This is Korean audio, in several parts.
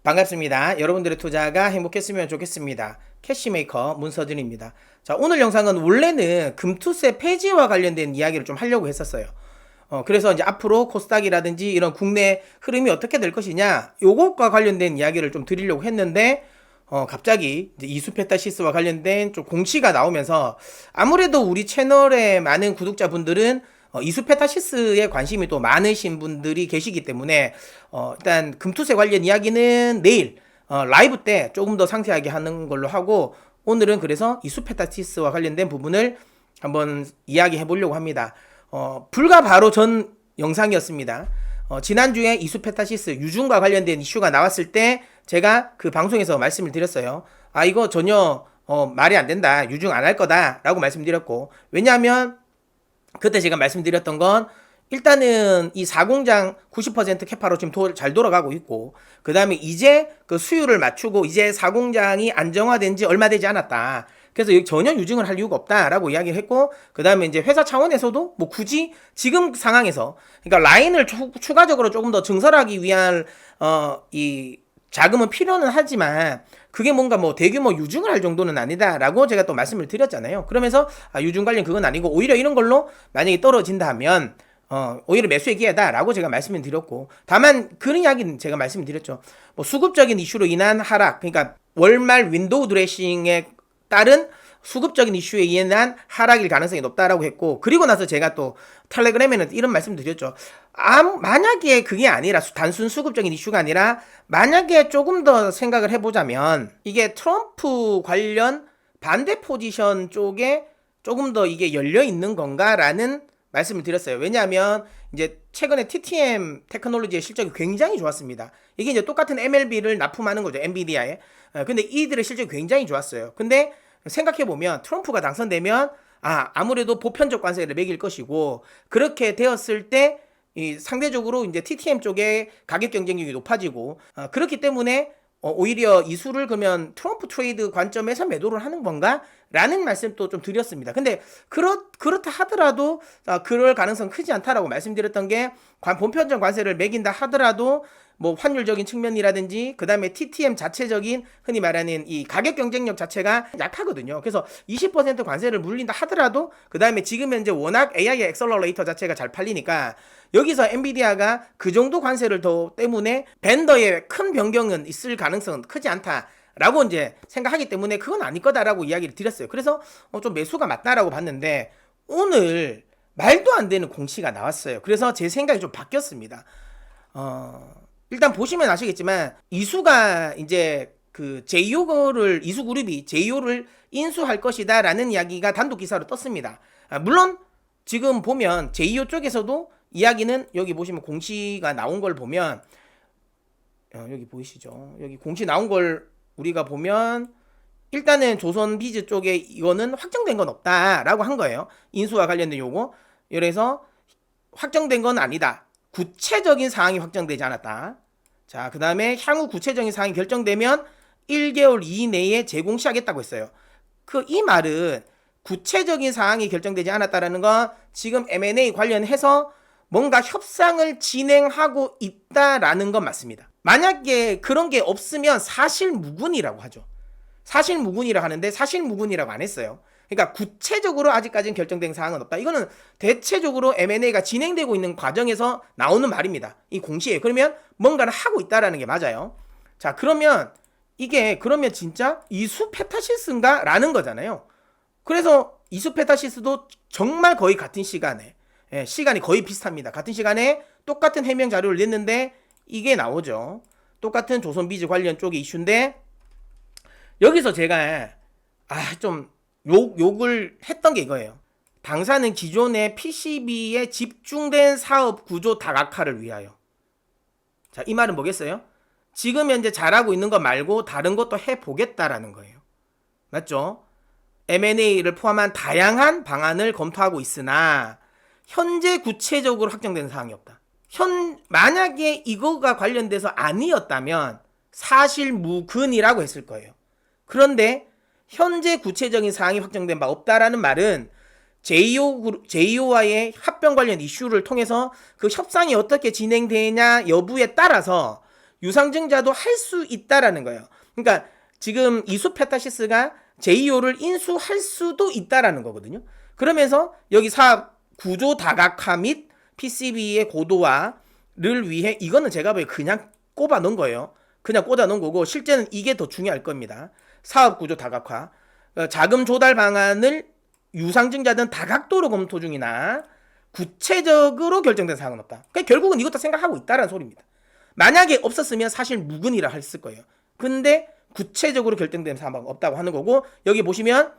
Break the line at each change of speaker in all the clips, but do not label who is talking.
반갑습니다. 여러분들의 투자가 행복했으면 좋겠습니다. 캐시메이커 문서준입니다. 자, 오늘 영상은 원래는 금투세 폐지와 관련된 이야기를 좀 하려고 했었어요. 그래서 이제 앞으로 코스닥이라든지 이런 국내 흐름이 어떻게 될 것이냐, 요것과 관련된 이야기를 좀 드리려고 했는데, 갑자기 이제 이수페타시스와 관련된 좀 공시가 나오면서 아무래도 우리 채널의 많은 구독자분들은 이수페타시스에 관심이 또 많으신 분들이 계시기 때문에 일단 금투세 관련 이야기는 내일 라이브 때 조금 더 상세하게 하는 걸로 하고, 오늘은 그래서 이수페타시스와 관련된 부분을 한번 이야기해 보려고 합니다. 불과 바로 전 영상이었습니다. 지난주에 이수페타시스 유중과 관련된 이슈가 나왔을 때 제가 그 방송에서 말씀을 드렸어요. 이거 전혀 말이 안 된다, 유중 안 할 거다 라고 말씀드렸고, 왜냐하면 그때 제가 말씀드렸던 건 일단은 이 4공장 90% 캐파로 지금 잘 돌아가고 있고, 그 다음에 이제 그 수율을 맞추고 이제 4공장이 안정화된 지 얼마 되지 않았다. 그래서 전혀 유증을 할 이유가 없다라고 이야기를 했고, 그 다음에 이제 회사 차원에서도 뭐 굳이 지금 상황에서 그러니까 라인을 추가적으로 조금 더 증설하기 위한 이 자금은 필요는 하지만 그게 뭔가 뭐 대규모 유증을 할 정도는 아니다라고 제가 또 말씀을 드렸잖아요. 그러면서 유증 관련 그건 아니고 오히려 이런 걸로 만약에 떨어진다면 오히려 매수의 기회다라고 제가 말씀을 드렸고, 다만 그런 이야기는 제가 말씀을 드렸죠. 뭐 수급적인 이슈로 인한 하락, 그러니까 월말 윈도우 드레싱에 따른 수급적인 이슈에 의한 하락일 가능성이 높다라고 했고, 그리고 나서 제가 또 텔레그램에는 이런 말씀 드렸죠. 만약에 그게 아니라 단순 수급적인 이슈가 아니라 만약에 조금 더 생각을 해보자면 이게 트럼프 관련 반대 포지션 쪽에 조금 더 이게 열려 있는 건가라는 말씀을 드렸어요. 왜냐하면 이제 최근에 TTM 테크놀로지의 실적이 굉장히 좋았습니다. 이게 이제 똑같은 MLB를 납품하는 거죠, 엔비디아에. 근데 이들의 실적이 굉장히 좋았어요. 근데 생각해보면 트럼프가 당선되면 아무래도 보편적 관세를 매길 것이고, 그렇게 되었을 때 상대적으로 이제 TTM 쪽에 가격 경쟁력이 높아지고, 그렇기 때문에 오히려 이수를 그러면 트럼프 트레이드 관점에서 매도를 하는 건가? 라는 말씀도 좀 드렸습니다. 근데 그렇다 하더라도 그럴 가능성 크지 않다라고 말씀드렸던 게, 보편적 관세를 매긴다 하더라도 뭐 환율적인 측면이라든지 그 다음에 TTM 자체적인 흔히 말하는 이 가격 경쟁력 자체가 약하거든요. 그래서 20% 관세를 물린다 하더라도 그 다음에 지금 현재 워낙 AI 엑셀러레이터 자체가 잘 팔리니까 여기서 엔비디아가 그 정도 관세를 더 때문에 벤더의 큰 변경은 있을 가능성은 크지 않다라고 이제 생각하기 때문에 그건 아닐 거다라고 이야기를 드렸어요. 그래서 좀 매수가 맞다라고 봤는데 오늘 말도 안 되는 공시가 나왔어요. 그래서 제 생각이 좀 바뀌었습니다. 일단 보시면 아시겠지만 이수가 이제 그 이수그룹이 JO를 인수할 것이다 라는 이야기가 단독 기사로 떴습니다. 물론 지금 보면 JO 쪽에서도 이야기는 여기 보시면 공시가 나온 걸 보면 여기 보이시죠? 여기 공시 나온 걸 우리가 보면 일단은 조선비즈 쪽에 이거는 확정된 건 없다라고 한 거예요. 인수와 관련된 요거. 그래서 확정된 건 아니다. 구체적인 사항이 확정되지 않았다. 자, 그 다음에 향후 구체적인 사항이 결정되면 1개월 이내에 제공시하겠다고 했어요. 이 말은 구체적인 사항이 결정되지 않았다라는 건 지금 M&A 관련해서 뭔가 협상을 진행하고 있다라는 건 맞습니다. 만약에 그런 게 없으면 사실무근이라고 하죠. 사실무근이라고 하는데 사실무근이라고 안 했어요. 그러니까 구체적으로 아직까지는 결정된 사항은 없다. 이거는 대체적으로 M&A가 진행되고 있는 과정에서 나오는 말입니다. 이 공시에. 그러면 뭔가를 하고 있다라는 게 맞아요. 자, 그러면 그러면 진짜 이수페타시스인가? 라는 거잖아요. 그래서 이수페타시스도 정말 거의 같은 시간에, 시간이 거의 비슷합니다. 같은 시간에 똑같은 해명 자료를 냈는데 이게 나오죠. 똑같은 조선비즈 관련 쪽의 이슈인데 여기서 제가 좀 욕을 했던 게 이거예요. 당사는 기존의 PCB에 집중된 사업 구조 다각화를 위하여. 자, 이 말은 뭐겠어요? 지금 현재 잘하고 있는 거 말고 다른 것도 해보겠다라는 거예요. 맞죠? M&A를 포함한 다양한 방안을 검토하고 있으나 현재 구체적으로 확정된 사항이 없다. 만약에 이거가 관련돼서 아니었다면 사실무근이라고 했을 거예요. 그런데 현재 구체적인 사항이 확정된 바 없다라는 말은 JO와의 합병 관련 이슈를 통해서 그 협상이 어떻게 진행되냐 여부에 따라서 유상증자도 할 수 있다라는 거예요. 그러니까 지금 이수페타시스가 JEO를 인수할 수도 있다라는 거거든요. 그러면서 여기 사업 구조 다각화 및 PCB의 고도화를 위해 이거는 제가 보기에 그냥 꼽아 놓은 거예요. 그냥 꽂아 놓은 거고 실제는 이게 더 중요할 겁니다. 사업 구조 다각화, 자금 조달 방안을 유상증자든 다각도로 검토 중이나 구체적으로 결정된 사항은 없다. 그러니까 결국은 이것도 생각하고 있다라는 소리입니다. 만약에 없었으면 사실 무근이라 했을 거예요. 근데 구체적으로 결정된 사항은 없다고 하는 거고 여기 보시면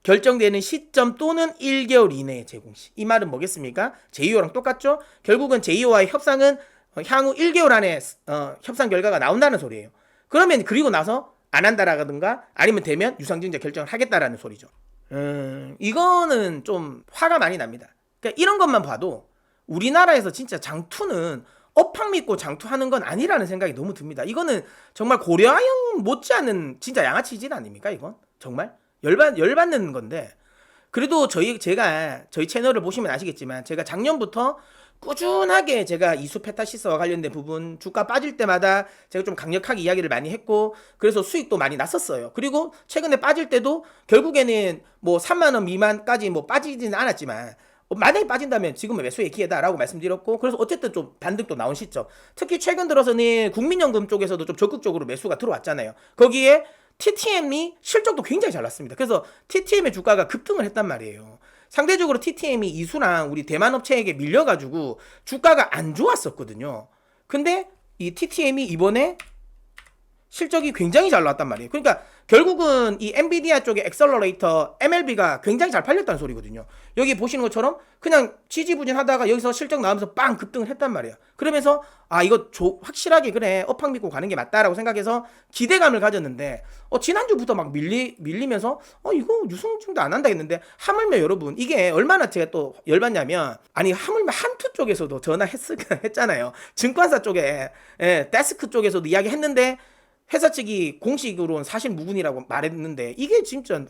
결정되는 시점 또는 1개월 이내의 제공시. 이 말은 뭐겠습니까? JEO랑 똑같죠? 결국은 JEO와의 협상은 향후 1개월 안에 협상 결과가 나온다는 소리예요. 그러면 그리고 나서 안 한다라든가 아니면 되면 유상증자 결정을 하겠다라는 소리죠. 이거는 좀 화가 많이 납니다. 그러니까 이런 것만 봐도 우리나라에서 진짜 장투는 업황 믿고 장투하는 건 아니라는 생각이 너무 듭니다. 이거는 정말 고려아영 못지않은 진짜 양아치 짓 아닙니까? 이건 정말 열받는 건데 그래도 저희 채널을 보시면 아시겠지만 제가 작년부터 꾸준하게 제가 이수페타시스와 관련된 부분 주가 빠질 때마다 제가 좀 강력하게 이야기를 많이 했고 그래서 수익도 많이 났었어요. 그리고 최근에 빠질 때도 결국에는 뭐 3만 원 미만까지 뭐 빠지지는 않았지만 만약에 빠진다면 지금은 매수의 기회다라고 말씀드렸고 그래서 어쨌든 좀 반등도 나온 시점. 특히 최근 들어서는 국민연금 쪽에서도 좀 적극적으로 매수가 들어왔잖아요. 거기에 TTM이 실적도 굉장히 잘 났습니다. 그래서 TTM의 주가가 급등을 했단 말이에요. 상대적으로 TTM이 이수랑 우리 대만 업체에게 밀려가지고 주가가 안 좋았었거든요. 근데 이 TTM이 이번에 실적이 굉장히 잘 나왔단 말이에요. 그러니까 결국은 이 엔비디아 쪽의 엑셀러레이터 MLB가 굉장히 잘 팔렸다는 소리거든요. 여기 보시는 것처럼 그냥 지지부진하다가 여기서 실적 나오면서 빵 급등을 했단 말이에요. 그러면서 이거 확실하게 그래 업황 믿고 가는 게 맞다라고 생각해서 기대감을 가졌는데 지난주부터 막 밀리면서 이거 유상증자 안 한다 했는데 하물며 여러분 이게 얼마나 제가 또 열받냐면 하물며 한투 쪽에서도 전화했잖아요. 증권사 쪽에 데스크 쪽에서도 이야기했는데 회사 측이 공식으로는 사실 무근이라고 말했는데 이게 진짜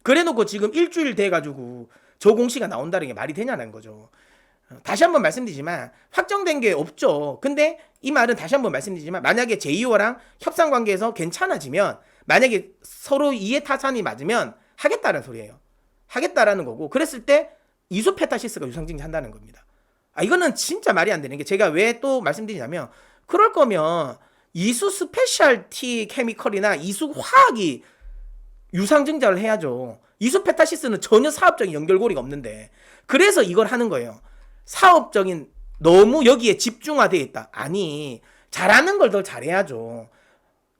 그래놓고 지금 일주일 돼가지고 저 공시가 나온다는 게 말이 되냐는 거죠. 다시 한번 말씀드리지만 확정된 게 없죠. 근데 이 말은 다시 한번 말씀드리지만 만약에 JEO랑 협상 관계에서 괜찮아지면 만약에 서로 이해타산이 맞으면 하겠다는 소리예요. 하겠다라는 거고 그랬을 때 이수페타시스가 유상증자 한다는 겁니다. 이거는 진짜 말이 안 되는 게 제가 왜 또 말씀드리냐면 그럴 거면 이수 스페셜티 케미컬이나 이수 화학이 유상증자를 해야죠. 이수 페타시스는 전혀 사업적인 연결고리가 없는데 그래서 이걸 하는 거예요. 사업적인 너무 여기에 집중화되어 있다. 잘하는 걸 더 잘해야죠.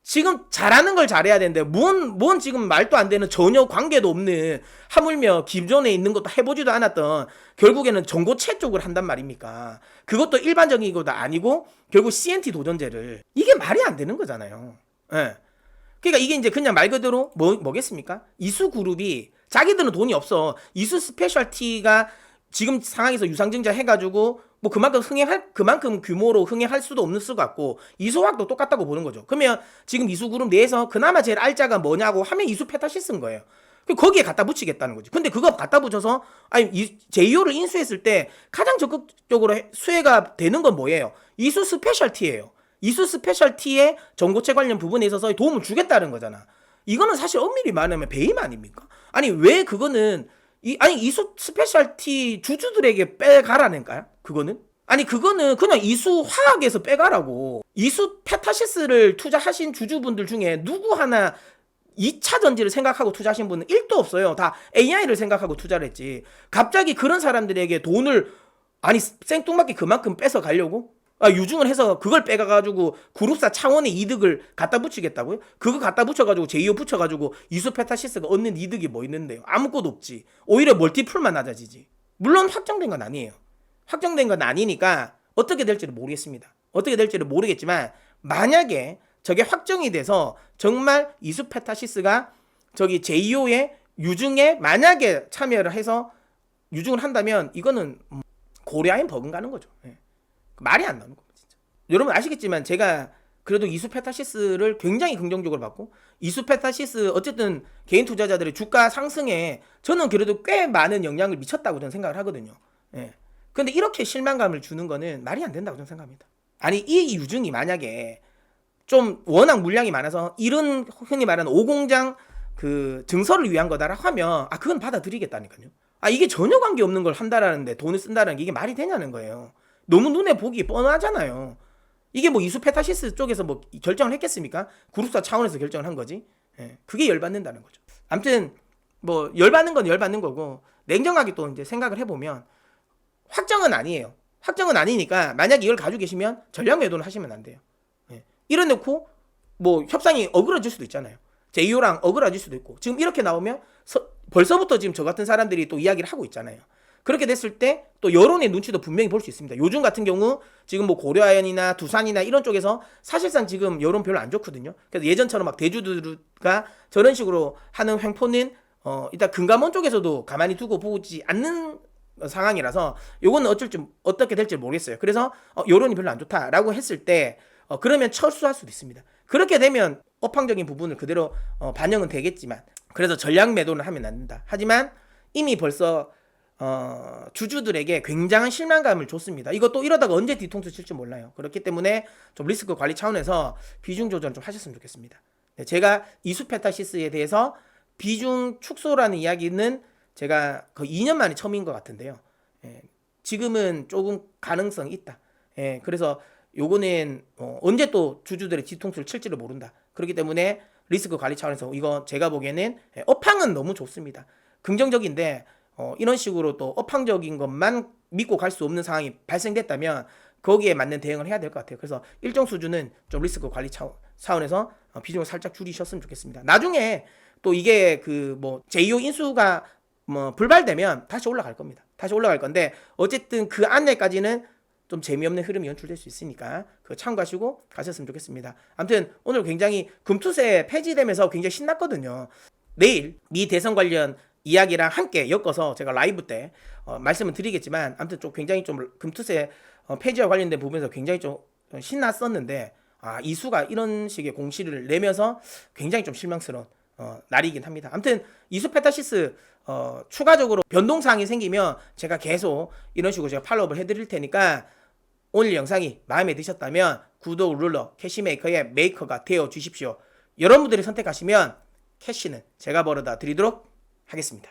지금 잘하는 걸 잘해야 되는데 뭔 지금 말도 안 되는 전혀 관계도 없는 하물며 기존에 있는 것도 해보지도 않았던 결국에는 전고체 쪽을 한단 말입니까? 그것도 일반적인 것도 아니고 결국 CNT 도전제를 이게 말이 안 되는 거잖아요. 예. 그러니까 이게 이제 그냥 말 그대로 뭐겠습니까? 이수그룹이 자기들은 돈이 없어. 이수 스페셜티가 지금 상황에서 유상증자 해가지고 뭐 그만큼 규모로 흥행할 수도 없는 수 같고 이수화학도 똑같다고 보는 거죠. 그러면 지금 이수그룹 내에서 그나마 제일 알짜가 뭐냐고 하면 이수페타시스인 거예요. 거기에 갖다 붙이겠다는 거지. 근데 그거 갖다 붙여서 JEO를 인수했을 때 가장 적극적으로 수혜가 되는 건 뭐예요? 이수 스페셜티예요. 이수 스페셜티의 전고체 관련 부분에 있어서 도움을 주겠다는 거잖아. 이거는 사실 엄밀히 말하면 배임 아닙니까? 왜 그거는 이수 스페셜티 주주들에게 빼가라는가요? 그거는? 그거는 그냥 이수 화학에서 빼가라고. 이수 페타시스를 투자하신 주주분들 중에 누구 하나 2차 전지를 생각하고 투자하신 분은 1도 없어요. 다 AI를 생각하고 투자를 했지. 갑자기 그런 사람들에게 돈을 생뚱맞게 그만큼 뺏어 가려고? 유증을 해서 그걸 빼가가지고 그룹사 차원의 이득을 갖다 붙이겠다고요? 그거 갖다 붙여가지고 JEO 붙여가지고 이수페타시스가 얻는 이득이 뭐 있는데요? 아무것도 없지. 오히려 멀티플만 낮아지지. 물론 확정된 건 아니에요. 확정된 건 아니니까 어떻게 될지는 모르겠습니다. 어떻게 될지는 모르겠지만 만약에 저게 확정이 돼서 정말 이수페타시스가 저기 JEO의 유증에 만약에 참여를 해서 유증을 한다면 이거는 고려아인 버금가는 거죠. 말이 안 나오는 겁니다. 진짜. 여러분 아시겠지만 제가 그래도 이수페타시스를 굉장히 긍정적으로 봤고 이수페타시스 어쨌든 개인 투자자들의 주가 상승에 저는 그래도 꽤 많은 영향을 미쳤다고 저는 생각을 하거든요. 근데 이렇게 실망감을 주는 거는 말이 안 된다고 저는 생각합니다. 이 유증이 만약에 좀 워낙 물량이 많아서 이런 흔히 말하는 오공장 그 증설을 위한 거다라고 하면 그건 받아들이겠다니까요. 이게 전혀 관계없는 걸 한다라는데 돈을 쓴다는 게 이게 말이 되냐는 거예요. 너무 눈에 보기 뻔하잖아요. 이게 뭐 이수페타시스 쪽에서 뭐 결정을 했겠습니까? 그룹사 차원에서 결정을 한 거지. 예, 그게 열받는다는 거죠. 아무튼 뭐 열받는 건 열받는 거고, 냉정하게 또 이제 생각을 해보면 확정은 아니에요. 확정은 아니니까 만약에 이걸 가지고 계시면 전략 매도는 하시면 안 돼요. 예. 이래놓고 뭐 협상이 어그러질 수도 있잖아요. 제이오랑 어그러질 수도 있고, 지금 이렇게 나오면 벌써부터 지금 저 같은 사람들이 또 이야기를 하고 있잖아요. 그렇게 됐을 때 또 여론의 눈치도 분명히 볼 수 있습니다. 요즘 같은 경우 지금 뭐 고려아연이나 두산이나 이런 쪽에서 사실상 지금 여론 별로 안 좋거든요. 그래서 예전처럼 막 대주주가 저런 식으로 하는 횡포는 일단 금감원 쪽에서도 가만히 두고 보지 않는 상황이라서 요거는 어떻게 될지 모르겠어요. 그래서 여론이 별로 안 좋다라고 했을 때 그러면 철수할 수도 있습니다. 그렇게 되면 업황적인 부분을 그대로 반영은 되겠지만, 그래서 전략 매도는 하면 안 된다. 하지만 이미 벌써 주주들에게 굉장한 실망감을 줬습니다. 이것도 이러다가 언제 뒤통수 칠지 몰라요. 그렇기 때문에 좀 리스크 관리 차원에서 비중 조절 좀 하셨으면 좋겠습니다. 네, 제가 이수페타시스에 대해서 비중 축소라는 이야기는 제가 거의 2년 만에 처음인 것 같은데요. 지금은 조금 가능성이 있다. 그래서 요거는 언제 또 주주들의 뒤통수를 칠지를 모른다. 그렇기 때문에 리스크 관리 차원에서 이거 제가 보기에는 업황은 너무 좋습니다. 긍정적인데 이런 식으로 또 업황적인 것만 믿고 갈 수 없는 상황이 발생됐다면 거기에 맞는 대응을 해야 될 것 같아요. 그래서 일정 수준은 좀 리스크 관리 차원에서 비중을 살짝 줄이셨으면 좋겠습니다. 나중에 또 이게 그 뭐 제2호 인수가 뭐 불발되면 다시 올라갈 겁니다. 다시 올라갈 건데 어쨌든 그 안내까지는 좀 재미없는 흐름이 연출될 수 있으니까 그거 참고하시고 가셨으면 좋겠습니다. 아무튼 오늘 굉장히 금투세 폐지되면서 굉장히 신났거든요. 내일 미 대선 관련 이야기랑 함께 엮어서 제가 라이브 때 말씀을 드리겠지만, 아무튼 좀 굉장히 좀 금투세 폐지와 관련된 부분에서 굉장히 좀 신났었는데 이수가 이런 식의 공시를 내면서 굉장히 좀 실망스러운 날이긴 합니다. 아무튼 이수페타시스 추가적으로 변동사항이 생기면 제가 계속 이런 식으로 제가 팔로우업을 해드릴 테니까 오늘 영상이 마음에 드셨다면 구독 눌러 캐시메이커의 메이커가 되어 주십시오. 여러분들이 선택하시면 캐시는 제가 벌어다 드리도록 하겠습니다.